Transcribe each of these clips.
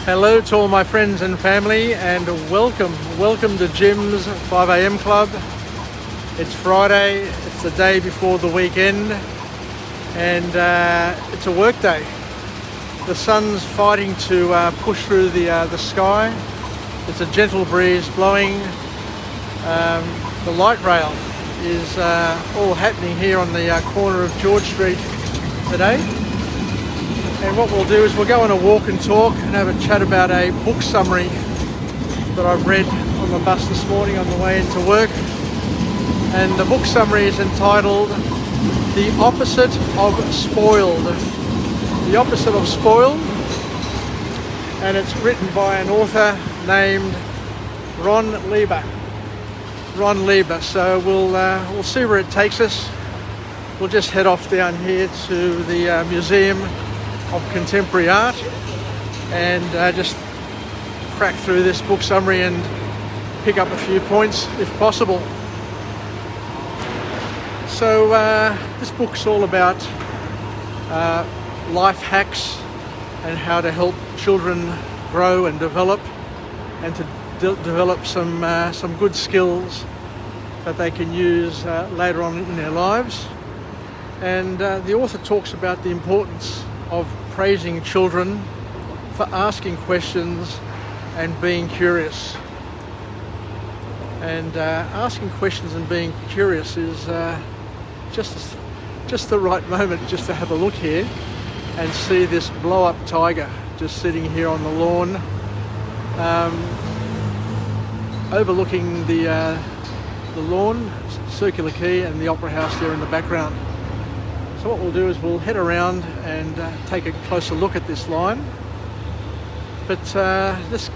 Hello to all my friends and family, and welcome to Jim's 5 a.m. Club. It's Friday, it's the day before the weekend, and it's a work day. The sun's fighting to push through the sky. It's a gentle breeze blowing. The light rail is all happening here on the corner of George Street today. And what we'll do is we'll go on a walk and talk and have a chat about a book summary that I've read on the bus this morning on the way into work. And the book summary is entitled The Opposite of Spoiled. The Opposite of Spoiled. And it's written by an author named Rob Lieber. Rob Lieber. So we'll see where it takes us. We'll just head off down here to the Museum of Contemporary Art and just crack through this book summary and pick up a few points if possible. So this book's all about life hacks and how to help children grow and develop, and to develop some good skills that they can use later on in their lives. And the author talks about the importance of praising children for asking questions and being curious. And asking questions and being curious is just the right moment just to have a look here and see this blow-up tiger just sitting here on the lawn, overlooking the lawn, Circular Quay, and the Opera House there in the background. So what we'll do is we'll head around and take a closer look at this line. But let's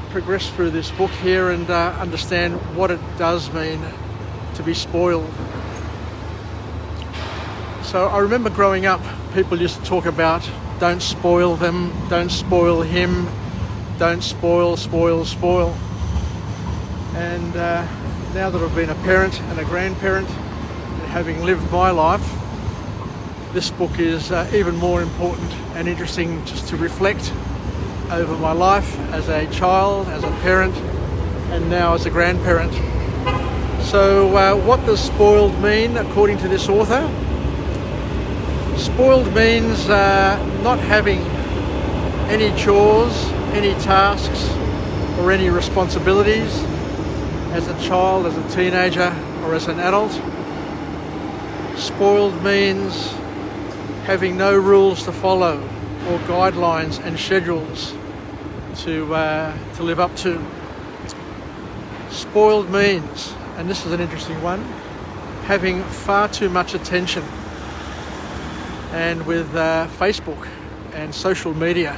progress through this book here and understand what it does mean to be spoiled. So I remember growing up, people used to talk about don't spoil them, don't spoil him, don't spoil. And now that I've been a parent and a grandparent, and having lived my life, this book is even more important and interesting just to reflect over my life as a child, as a parent, and now as a grandparent. So what does spoiled mean according to this author? Spoiled means not having any chores, any tasks, or any responsibilities as a child, as a teenager, or as an adult. Spoiled means having no rules to follow or guidelines and schedules to live up to. Spoiled means, and this is an interesting one, having far too much attention. And with Facebook and social media,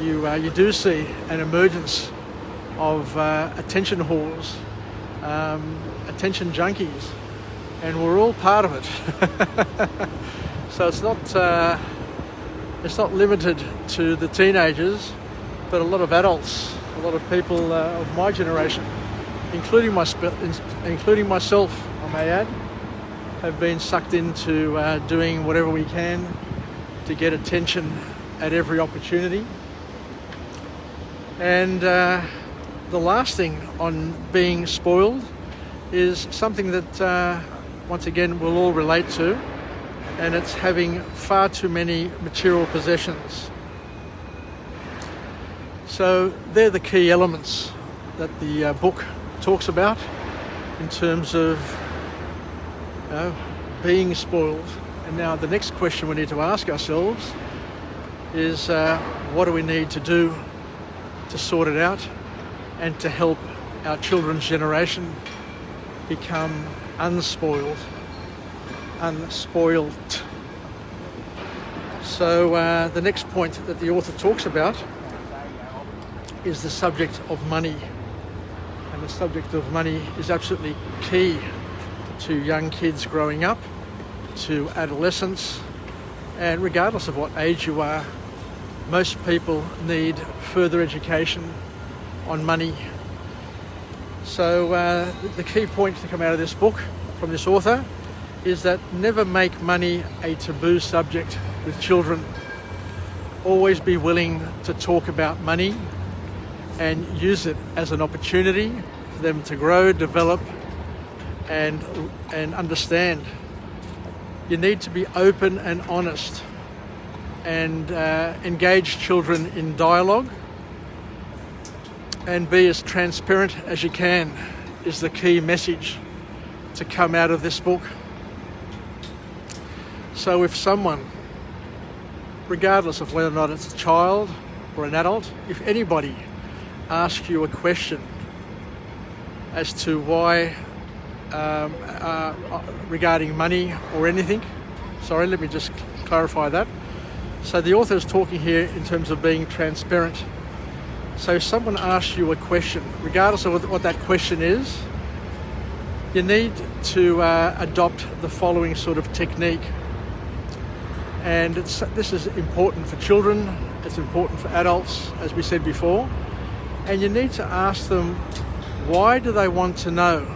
you do see an emergence of attention whores, attention junkies, and we're all part of it. So it's not limited to the teenagers, but a lot of adults, a lot of people of my generation, including myself, I may add, have been sucked into doing whatever we can to get attention at every opportunity. And the last thing on being spoiled is something that once again we'll all relate to, and it's having far too many material possessions. So they're the key elements that the book talks about in terms of being spoiled. And now the next question we need to ask ourselves is what do we need to do to sort it out and to help our children's generation become unspoiled. So the next point that the author talks about is the subject of money. And the subject of money is absolutely key to young kids growing up, to adolescents, and regardless of what age you are, most people need further education on money. So the key point to come out of this book from this author is that never make money a taboo subject with children. always be willing to talk about money and use it as an opportunity for them to grow, develop, and understand. You need to be open and honest and engage children in dialogue, and be as transparent as you can is the key message to come out of this book. So if someone, regardless of whether or not it's a child or an adult, if anybody asks you a question as to why, regarding money or anything, sorry, let me just clarify that. So the author is talking here in terms of being transparent. So if someone asks you a question, regardless of what that question is, you need to adopt the following sort of technique. And this is important for children, it's important for adults, as we said before. And you need to ask them, why do they want to know?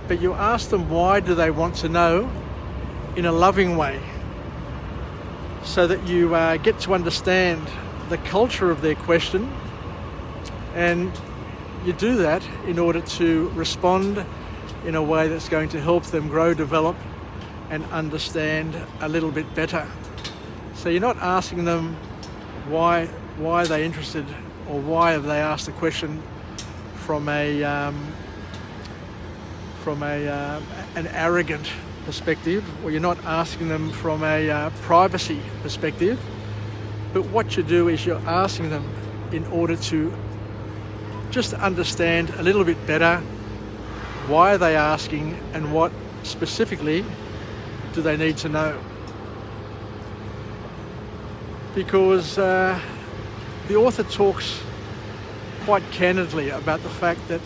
But you ask them, why do they want to know, in a loving way, so that you get to understand the culture of their question. And you do that in order to respond in a way that's going to help them grow, develop, and understand a little bit better. So you're not asking them why they're interested, or why have they asked the question from an arrogant perspective, or you're not asking them from a privacy perspective. But what you do is you're asking them in order to just understand a little bit better why are they asking, and what specifically do they need to know. Because the author talks quite candidly about the fact that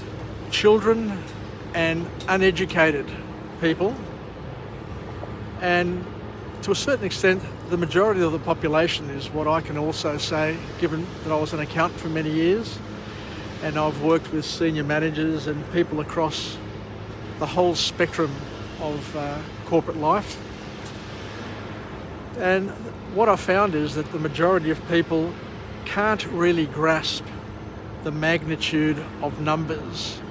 children and uneducated people, and to a certain extent the majority of the population, is what I can also say, given that I was an accountant for many years and I've worked with senior managers and people across the whole spectrum of corporate life. And what I found is that the majority of people can't really grasp the magnitude of numbers.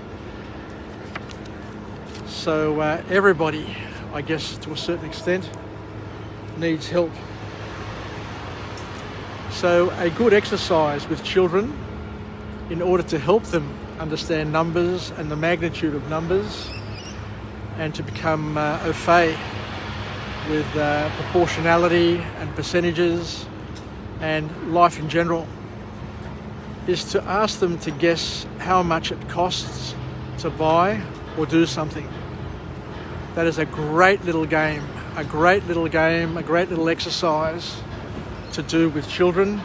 So everybody, I guess to a certain extent, needs help. So a good exercise with children, in order to help them understand numbers and the magnitude of numbers, and to become au fait with proportionality and percentages and life in general, is to ask them to guess how much it costs to buy or do something. That is a great little game, a great little exercise to do with children,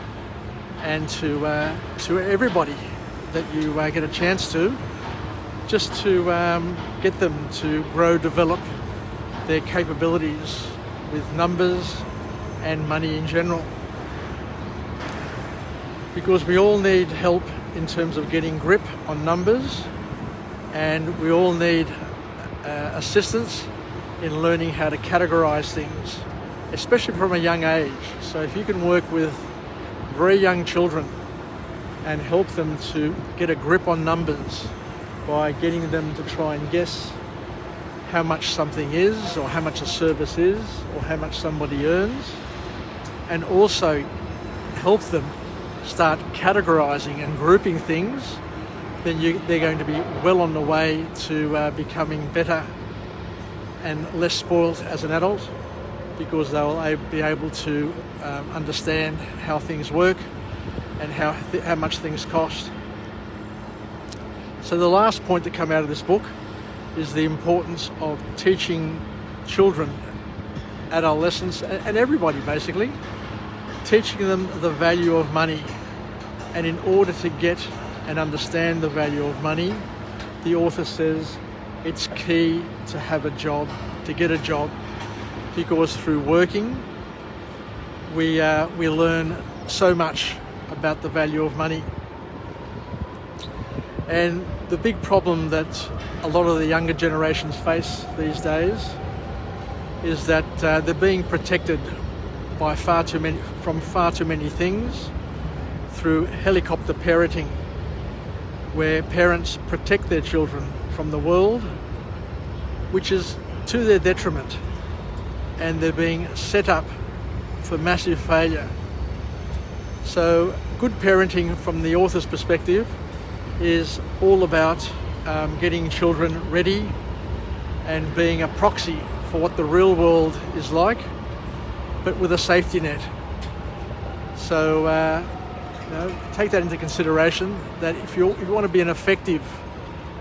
and to everybody that you get a chance to, just to get them to grow, develop their capabilities with numbers and money in general. Because we all need help in terms of getting grip on numbers, and we all need assistance in learning how to categorize things, especially from a young age. So if you can work with very young children and help them to get a grip on numbers by getting them to try and guess how much something is, or how much a service is, or how much somebody earns, and also help them start categorizing and grouping things, then they're going to be well on the way to becoming better and less spoilt as an adult, because they'll be able to understand how things work and how much things cost. So the last point to come out of this book is the importance of teaching children, adolescents, and everybody basically, teaching them the value of money. And in order to get and understand the value of money, the author says it's key to have a job, to get a job, because through working we learn so much about the value of money. And the big problem that a lot of the younger generations face these days is that they're being protected by far too many from far too many things through helicopter parenting, where parents protect their children from the world, which is to their detriment, and they're being set up for massive failure. So good parenting from the author's perspective is all about getting children ready and being a proxy for what the real world is like, but with a safety net. So take that into consideration, that if you want to be an effective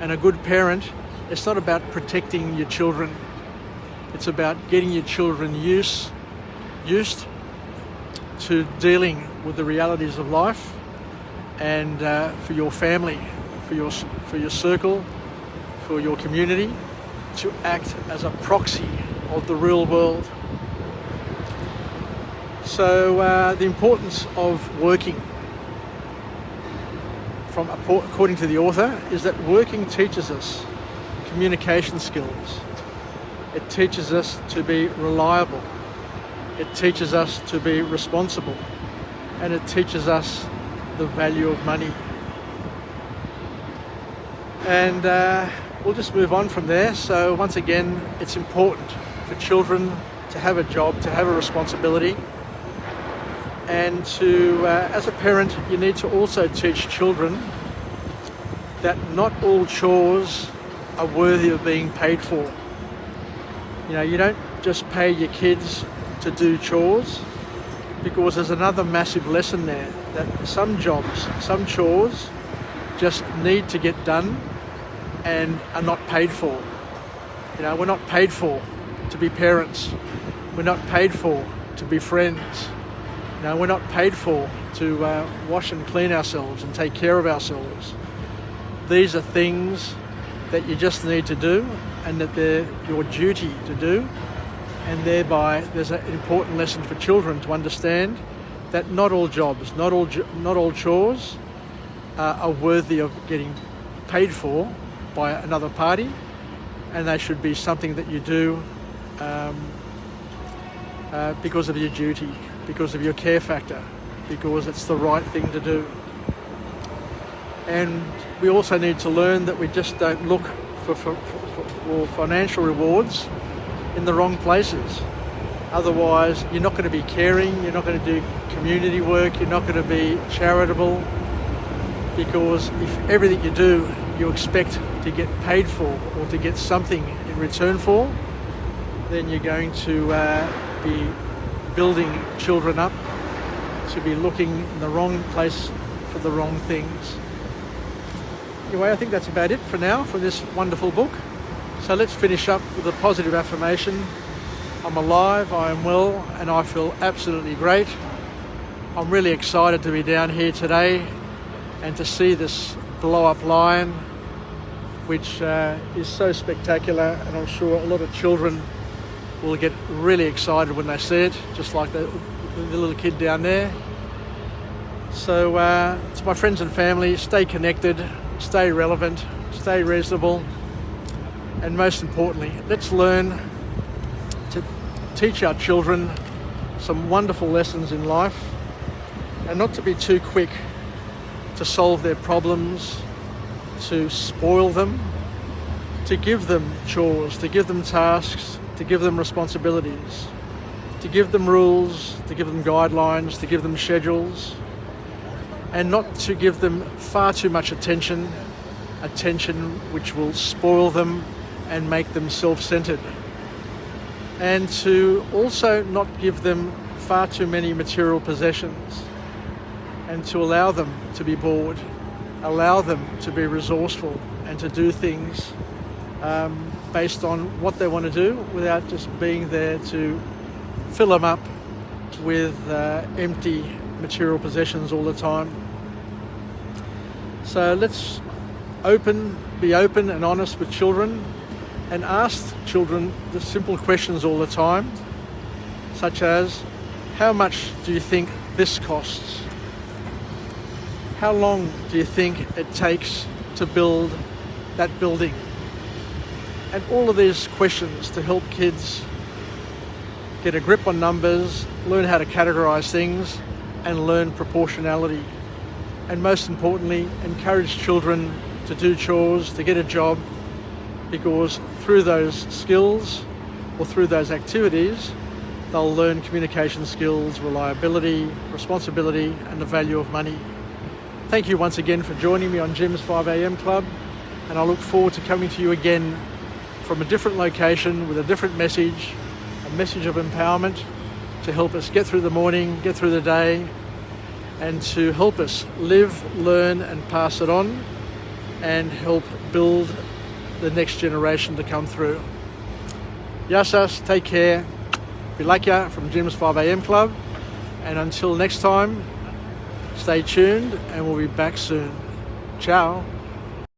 and a good parent, it's not about protecting your children. It's about getting your children used to dealing with the realities of life, and for your family, for your circle, for your community, to act as a proxy of the real world. So the importance of working, according to the author, is that working teaches us communication skills. It teaches us to be reliable. It teaches us to be responsible. And it teaches us the value of money. And we'll just move on from there. So once again, it's important for children to have a job, to have a responsibility. And to, as a parent, you need to also teach children that not all chores are worthy of being paid for. You don't just pay your kids to do chores, because there's another massive lesson there, that some jobs, some chores just need to get done and are not paid for. We're not paid for to be parents. We're not paid for to be friends. We're not paid for to wash and clean ourselves and take care of ourselves. These are things that you just need to do, and that they're your duty to do. And thereby there's an important lesson for children to understand that not all jobs, not all chores are worthy of getting paid for by another party, and they should be something that you do because of your duty, because of your care factor, because it's the right thing to do. And we also need to learn that we just don't look for financial rewards in the wrong places. Otherwise, you're not going to be caring, you're not going to do community work, you're not going to be charitable, because if everything you do you expect to get paid for or to get something in return for, then you're going to be building children up to be looking in the wrong place for the wrong things. Anyway, I think that's about it for now for this wonderful book. So let's finish up with a positive affirmation. I'm alive, I am well, and I feel absolutely great. I'm really excited to be down here today and to see this blow-up lion, which is so spectacular, and I'm sure a lot of children will get really excited when they see it, just like the little kid down there. So to my friends and family, stay connected, stay relevant, stay reasonable, and most importantly, let's learn to teach our children some wonderful lessons in life, and not to be too quick to solve their problems, to spoil them, to give them chores, to give them tasks, to give them responsibilities, to give them rules, to give them guidelines, to give them schedules, and not to give them far too much attention which will spoil them and make them self-centered. And to also not give them far too many material possessions, and to allow them to be bored, allow them to be resourceful and to do things based on what they want to do, without just being there to fill them up with empty material possessions all the time. So let's be open and honest with children, and ask children the simple questions all the time, such as, how much do you think this costs? How long do you think it takes to build that building? And all of these questions to help kids get a grip on numbers, learn how to categorise things, and learn proportionality. And most importantly, encourage children to do chores, to get a job, because through those skills or through those activities, they'll learn communication skills, reliability, responsibility, and the value of money. Thank you once again for joining me on Jim's 5am Club, and I look forward to coming to you again from a different location with a different message, a message of empowerment to help us get through the morning, get through the day, and to help us live, learn, and pass it on, and help build the next generation to come through. Yassas, take care. Vilakya from Jim's 5am Club, and until next time, stay tuned and we'll be back soon. Ciao.